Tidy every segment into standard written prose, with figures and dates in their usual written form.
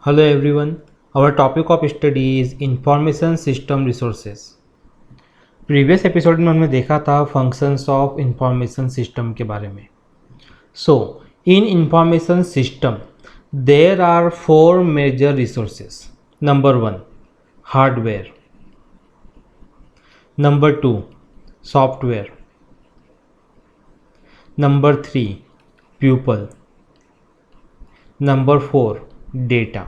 Hello everyone. Our topic of study is Information System Resources. Previous episode में हमने देखा था फंक्शंस ऑफ इंफॉर्मेशन सिस्टम के बारे में. So in information system there are 4 major resources. Number 1 hardware, number 2 software, number 3 people, number 4 data.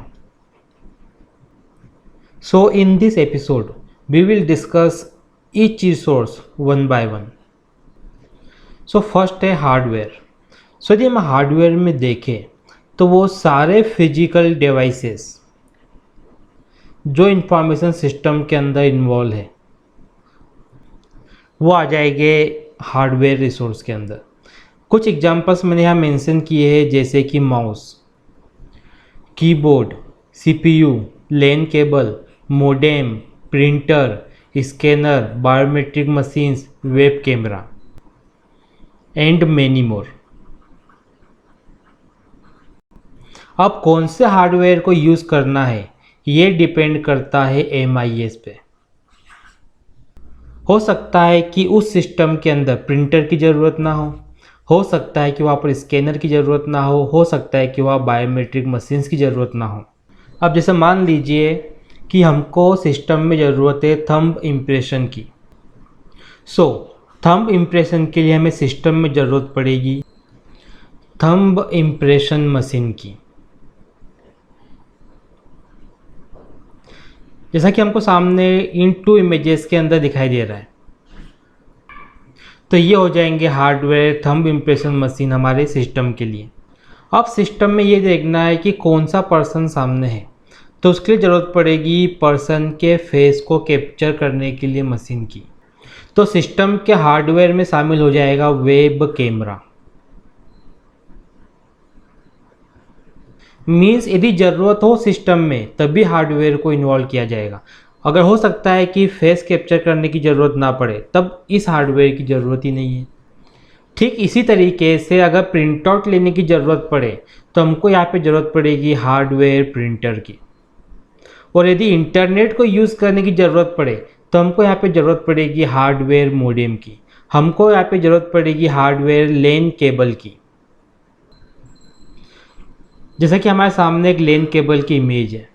So in this episode we will discuss each resource one by one. So first है hardware. सो यदि हम hardware में देखें तो वो सारे physical devices जो information system के अंदर इन्वॉल्व है वो आ जाएंगे हार्डवेयर रिसोर्स के अंदर. कुछ एग्जांपल्स मैंने यहाँ मेंशन किए हैं जैसे कि mouse, keyboard, CPU, LAN cable, modem, printer, scanner, biometric machines, web camera and many more. अब कौन से हार्डवेयर को यूज़ करना है ये डिपेंड करता है MIS पे. हो सकता है कि उस सिस्टम के अंदर प्रिंटर की ज़रूरत ना हो सकता है कि वहाँ पर स्कैनर की ज़रूरत ना हो सकता है कि वहाँ बायोमेट्रिक मशीन्स की ज़रूरत ना हो. अब जैसे मान लीजिए कि हमको सिस्टम में ज़रूरत है थंब इम्प्रेशन की. सो थंब इम्प्रेशन के लिए हमें सिस्टम में ज़रूरत पड़ेगी थंब इम्प्रेशन मशीन की. जैसा कि हमको सामने इन 2 इमेजेस के अंदर दिखाई दे रहा है. तो ये हो जाएंगे हार्डवेयर थंब इम्प्रेशन मशीन हमारे सिस्टम के लिए. अब सिस्टम में ये देखना है कि कौन सा पर्सन सामने है तो उसके लिए ज़रूरत पड़ेगी पर्सन के फेस को कैप्चर करने के लिए मशीन की. तो सिस्टम के हार्डवेयर में शामिल हो जाएगा वेब कैमरा. मीन्स यदि ज़रूरत हो सिस्टम में तभी हार्डवेयर को इन्वॉल्व किया जाएगा. अगर हो सकता है कि फेस कैप्चर करने की ज़रूरत ना पड़े तब इस हार्डवेयर की ज़रूरत ही नहीं है. ठीक इसी तरीके से अगर प्रिंट आउट लेने की ज़रूरत पड़े तो हमको यहाँ पे ज़रूरत पड़ेगी हार्डवेयर प्रिंटर की. और यदि इंटरनेट को यूज़ करने की ज़रूरत पड़े तो हमको यहाँ पे ज़रूरत पड़ेगी हार्डवेयर मोडेम की. हमको यहाँ पे ज़रूरत पड़ेगी हार्डवेयर लैन केबल की. जैसा कि हमारे सामने एक लैन केबल की इमेज है.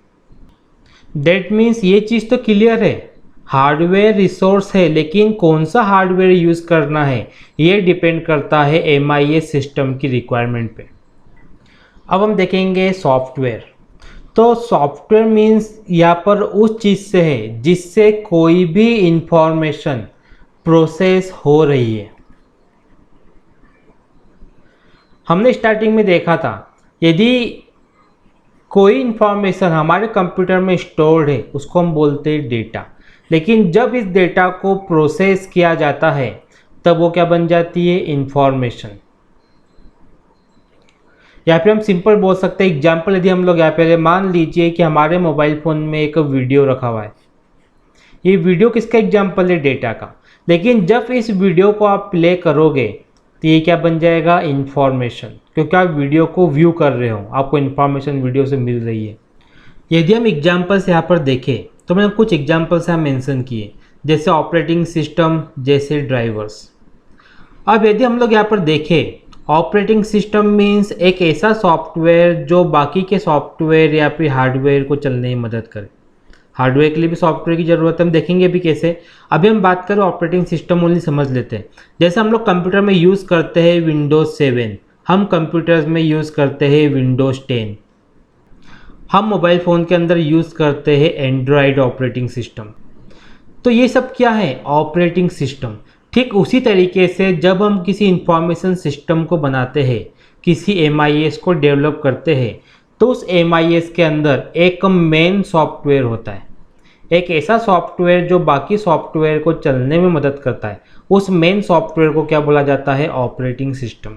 दैट मीन्स ये चीज़ तो क्लियर है हार्डवेयर रिसोर्स है, लेकिन कौन सा हार्डवेयर यूज़ करना है ये डिपेंड करता है MIS सिस्टम की रिक्वायरमेंट पे. अब हम देखेंगे सॉफ्टवेयर. तो सॉफ्टवेयर मीन्स यहाँ पर उस चीज़ से है जिससे कोई भी इंफॉर्मेशन प्रोसेस हो रही है. हमने स्टार्टिंग में देखा था यदि कोई इंफॉर्मेशन हमारे कंप्यूटर में स्टोर्ड है उसको हम बोलते हैं डेटा. लेकिन जब इस डेटा को प्रोसेस किया जाता है तब वो क्या बन जाती है इंफॉर्मेशन. या फिर हम सिंपल बोल सकते हैं एग्जाम्पल यदि हम लोग यहाँ पे मान लीजिए कि हमारे मोबाइल फ़ोन में एक वीडियो रखा हुआ है. ये वीडियो किसका एग्जाम्पल है डेटा का. लेकिन जब इस वीडियो को आप प्ले करोगे तो ये क्या बन जाएगा इंफॉर्मेशन, क्योंकि आप वीडियो को व्यू कर रहे हो, आपको इन्फॉर्मेशन वीडियो से मिल रही है. यदि हम एग्जाम्पल्स यहाँ पर देखें तो मैंने कुछ एग्जाम्पल्स यहाँ मेंशन किए जैसे ऑपरेटिंग सिस्टम, जैसे ड्राइवर्स. अब यदि हम लोग यहाँ पर देखें ऑपरेटिंग सिस्टम मीन्स एक ऐसा सॉफ्टवेयर जो बाकी के सॉफ्टवेयर या फिर हार्डवेयर को चलने में मदद करे. हार्डवेयर के लिए भी सॉफ्टवेयर की ज़रूरत है, हम देखेंगे अभी कैसे. अभी हम बात करें ऑपरेटिंग सिस्टम ओनली समझ लेते हैं. जैसे हम लोग कंप्यूटर में यूज़ करते हैं विंडोज़ 7, हम कंप्यूटर्स में यूज़ करते हैं विंडोज़ 10, हम मोबाइल फ़ोन के अंदर यूज़ करते हैं एंड्रॉयड ऑपरेटिंग सिस्टम. तो ये सब क्या है ऑपरेटिंग सिस्टम. ठीक उसी तरीके से जब हम किसी इंफॉर्मेशन सिस्टम को बनाते हैं, किसी MIS को डेवलप करते हैं, तो उस MIS के अंदर एक मेन सॉफ्टवेयर होता है, एक ऐसा सॉफ्टवेयर जो बाकी सॉफ्टवेयर को चलने में मदद करता है. उस मेन सॉफ्टवेयर को क्या बोला जाता है ऑपरेटिंग सिस्टम.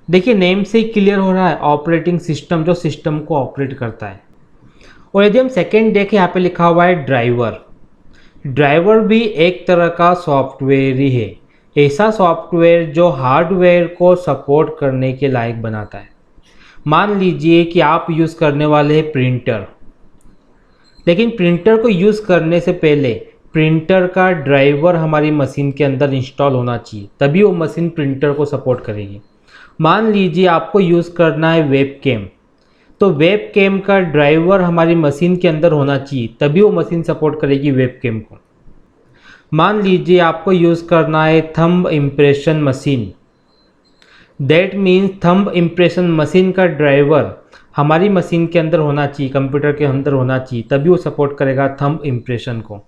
देखिए नेम से ही क्लियर हो रहा है ऑपरेटिंग सिस्टम जो सिस्टम को ऑपरेट करता है. और यदि हम सेकेंड देखें यहाँ पे लिखा हुआ है ड्राइवर. ड्राइवर भी एक तरह का सॉफ्टवेयर ही है, ऐसा सॉफ्टवेयर जो हार्डवेयर को सपोर्ट करने के लायक बनाता है. मान लीजिए कि आप यूज़ करने वाले हैं प्रिंटर, लेकिन प्रिंटर को यूज़ करने से पहले प्रिंटर का ड्राइवर हमारी मशीन के अंदर इंस्टॉल होना चाहिए, तभी वो मशीन प्रिंटर को सपोर्ट करेगी। मान लीजिए आपको यूज़ करना है वेब कैम, तो वेब कैम का ड्राइवर हमारी मशीन के अंदर होना चाहिए, तभी वो मशीन सपोर्ट करेगी वेब कैम को। मान लीजिए आपको यूज़ करना है thumb impression machine, that means thumb impression machine का ड्राइवर हमारी मशीन के अंदर होना चाहिए, कंप्यूटर के अंदर होना चाहिए, तभी वो सपोर्ट करेगा थंब इम्प्रेशन को।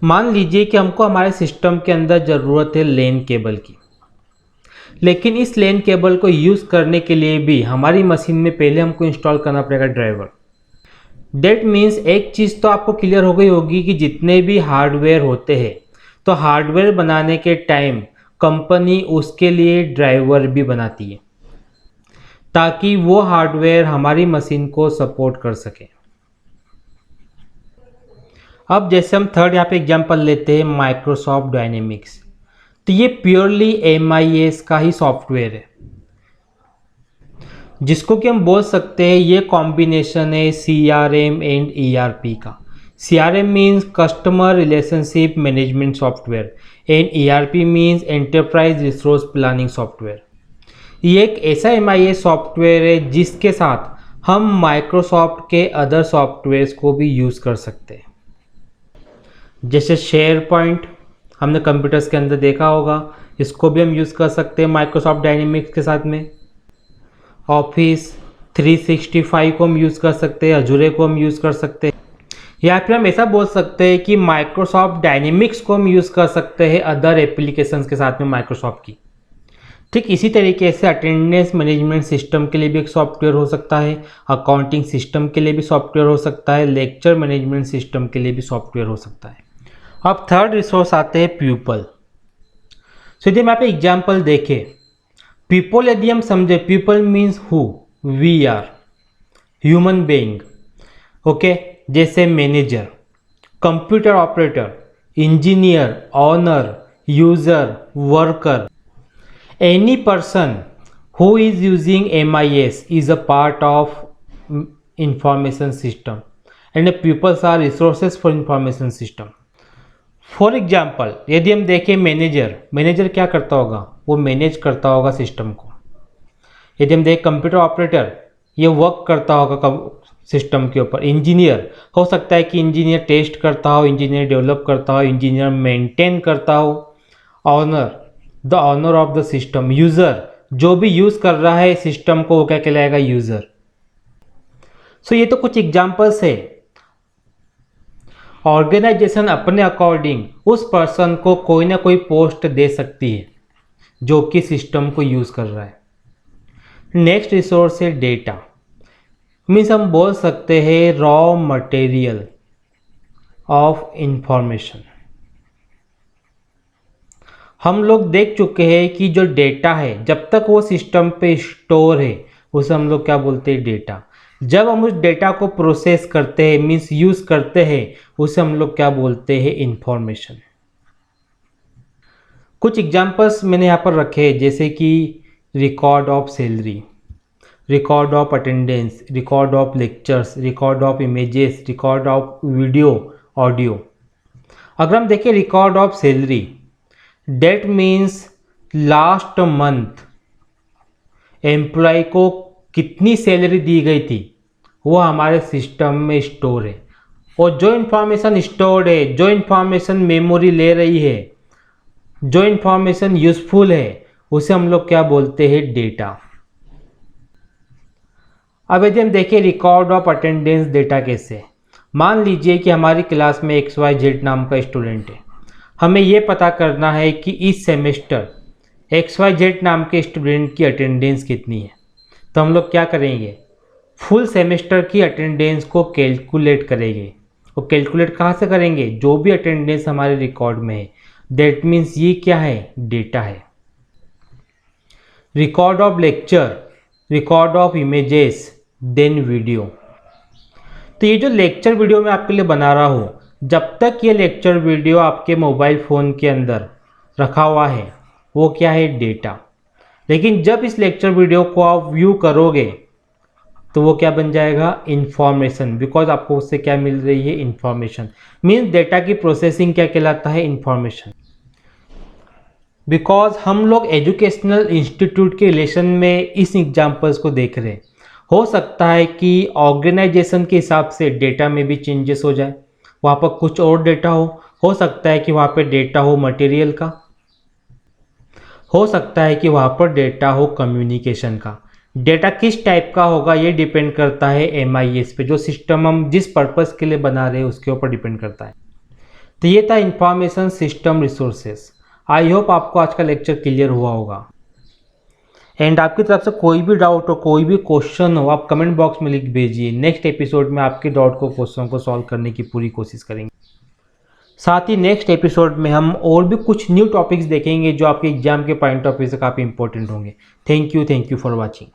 मान लीजिए कि हमको हमारे सिस्टम के अंदर ज़रूरत है लैन केबल की, लेकिन इस लैन केबल को यूज़ करने के लिए भी हमारी मशीन में पहले हमको इंस्टॉल करना पड़ेगा ड्राइवर। डेट मीन्स एक चीज़ तो आपको क्लियर हो गई होगी कि जितने भी हार्डवेयर होते हैं, तो हार्डवेयर बनाने के टाइम कंपनी उसके लिए ड्राइवर भी बनाती है, ताकि वो हार्डवेयर हमारी मशीन को सपोर्ट कर सके। अब जैसे हम थर्ड यहाँ पे एग्जांपल लेते हैं माइक्रोसॉफ्ट डायनेमिक्स, तो ये प्योरली MIS का ही सॉफ्टवेयर है, जिसको कि हम बोल सकते हैं ये कॉम्बिनेशन है CRM एंड ERP का। CRM means customer relationship management software and ERP means enterprise resource planning software. ये एक ऐसा MIS सॉफ्टवेयर है जिसके साथ हम माइक्रोसॉफ्ट के अदर सॉफ्टवेयर्स को भी यूज़ कर सकते हैं, जैसे शेयर पॉइंट हमने कंप्यूटर्स के अंदर देखा होगा, इसको भी हम यूज़ कर सकते हैं माइक्रोसॉफ्ट डायनेमिक्स के साथ में। ऑफिस 365 को हम यूज़ कर सकते हैं, अजूरे को हम यूज़ कर सकते हैं, या फिर हम ऐसा बोल सकते हैं कि माइक्रोसॉफ्ट डायनेमिक्स को हम यूज़ कर सकते हैं अदर एप्लीकेशंस के साथ में माइक्रोसॉफ्ट की। ठीक इसी तरीके से अटेंडेंस मैनेजमेंट सिस्टम के लिए भी एक सॉफ्टवेयर हो सकता है, अकाउंटिंग सिस्टम के लिए भी सॉफ्टवेयर हो सकता है, लेक्चर मैनेजमेंट सिस्टम के लिए भी सॉफ्टवेयर हो सकता है। अब थर्ड रिसोर्स आते हैं पीपल। सो यदि हम यहाँ पे एग्जाम्पल देखें, पीपल यदि हम समझे, people means who, we are human being, okay, जैसे manager, computer operator, engineer, owner, user, worker. Any person who is using MIS is a part of information system and peoples are resources for information system. For example यदि हम देखें manager क्या करता होगा, वो manage करता होगा सिस्टम को। यदि हम देखें कंप्यूटर ऑपरेटर, ये वर्क करता होगा सिस्टम के ऊपर। इंजीनियर हो सकता है कि इंजीनियर टेस्ट करता हो, इंजीनियर डेवलप करता हो, इंजीनियर मेंटेन करता हो। Owner, the owner of the system. User, जो भी यूज़ कर रहा है सिस्टम को, वो क्या कहलाएगा, यूज़र। सो ये तो कुछ एग्जाम्पल्स है। ऑर्गेनाइजेशन अपने अकॉर्डिंग उस पर्सन को कोई ना कोई पोस्ट दे सकती है जो कि सिस्टम को यूज़ कर रहा है। नेक्स्ट रिसोर्स है डेटा, मीन्स हम बोल सकते हैं रॉ मटेरियल ऑफ इंफॉर्मेशन। हम लोग देख चुके हैं कि जो डेटा है जब तक वो सिस्टम पे स्टोर है उसे हम लोग क्या बोलते हैं, डेटा। जब हम उस डेटा को प्रोसेस करते हैं, मीन्स यूज़ करते हैं, उसे हम लोग क्या बोलते हैं, इंफॉर्मेशन। कुछ एग्जांपल्स मैंने यहाँ पर रखे हैं, जैसे कि record of salary, record of attendance, record of lectures, record of images, record of video, audio. अगर हम देखें record of salary, date means last month employee को कितनी सैलरी दी गई थी, वो हमारे सिस्टम में स्टोर है। और जो इन्फॉर्मेशन स्टोर्ड है, जो इन्फॉर्मेशन मेमोरी ले रही है, जो इन्फॉर्मेशन यूजफुल है, उसे हम लोग क्या बोलते हैं, डेटा। अब यदि हम देखें रिकॉर्ड ऑफ अटेंडेंस डेटा कैसे, मान लीजिए कि हमारी क्लास में XYZ नाम का स्टूडेंट है। हमें ये पता करना है कि इस सेमेस्टर XYZ नाम के स्टूडेंट की अटेंडेंस कितनी है। तो हम लोग क्या करेंगे, फुल सेमेस्टर की अटेंडेंस को कैलकुलेट करेंगे। और कैलकुलेट कहाँ से करेंगे, जो भी अटेंडेंस हमारे रिकॉर्ड में है। दैट मीन्स ये क्या है, डेटा है। Record of lecture, record of images, then video. तो ये जो लेक्चर वीडियो मैं आपके लिए बना रहा हूँ, जब तक ये लेक्चर वीडियो आपके मोबाइल फ़ोन के अंदर रखा हुआ है, वो क्या है, डेटा। लेकिन जब इस लेक्चर वीडियो को आप व्यू करोगे तो वो क्या बन जाएगा, इंफॉर्मेशन, बिकॉज आपको उससे क्या मिल रही है, इंफॉर्मेशन। मीन्स डेटा की प्रोसेसिंग क्या कहलाता है, इंफॉर्मेशन। बिकॉज हम लोग एजुकेशनल इंस्टीट्यूट के रिलेशन में इस एग्जाम्पल्स को देख रहे हैं। हो सकता है कि ऑर्गेनाइजेशन के हिसाब से डेटा में भी चेंजेस हो जाए, वहाँ पर कुछ और डेटा हो सकता है कि वहाँ पे डेटा हो मटेरियल का, हो सकता है कि वहाँ पर डेटा हो कम्युनिकेशन का। डेटा किस टाइप का होगा ये डिपेंड करता है MIS पे, जो सिस्टम हम जिस पर्पस के लिए बना रहे हैं उसके ऊपर डिपेंड करता है। तो ये था information system resources. I hope आपको आज का लेक्चर क्लियर हुआ होगा। एंड आपकी तरफ से कोई भी डाउट हो, कोई भी क्वेश्चन हो, आप कमेंट बॉक्स में लिख भेजिए। नेक्स्ट एपिसोड में आपके डाउट को, क्वेश्चन को सॉल्व करने की पूरी कोशिश करेंगे। साथ ही नेक्स्ट एपिसोड में हम और भी कुछ न्यू टॉपिक्स देखेंगे जो आपके एग्जाम के पॉइंट ऑफ व्यू से काफ़ी इंपॉर्टेंट होंगे। Thank you for watching.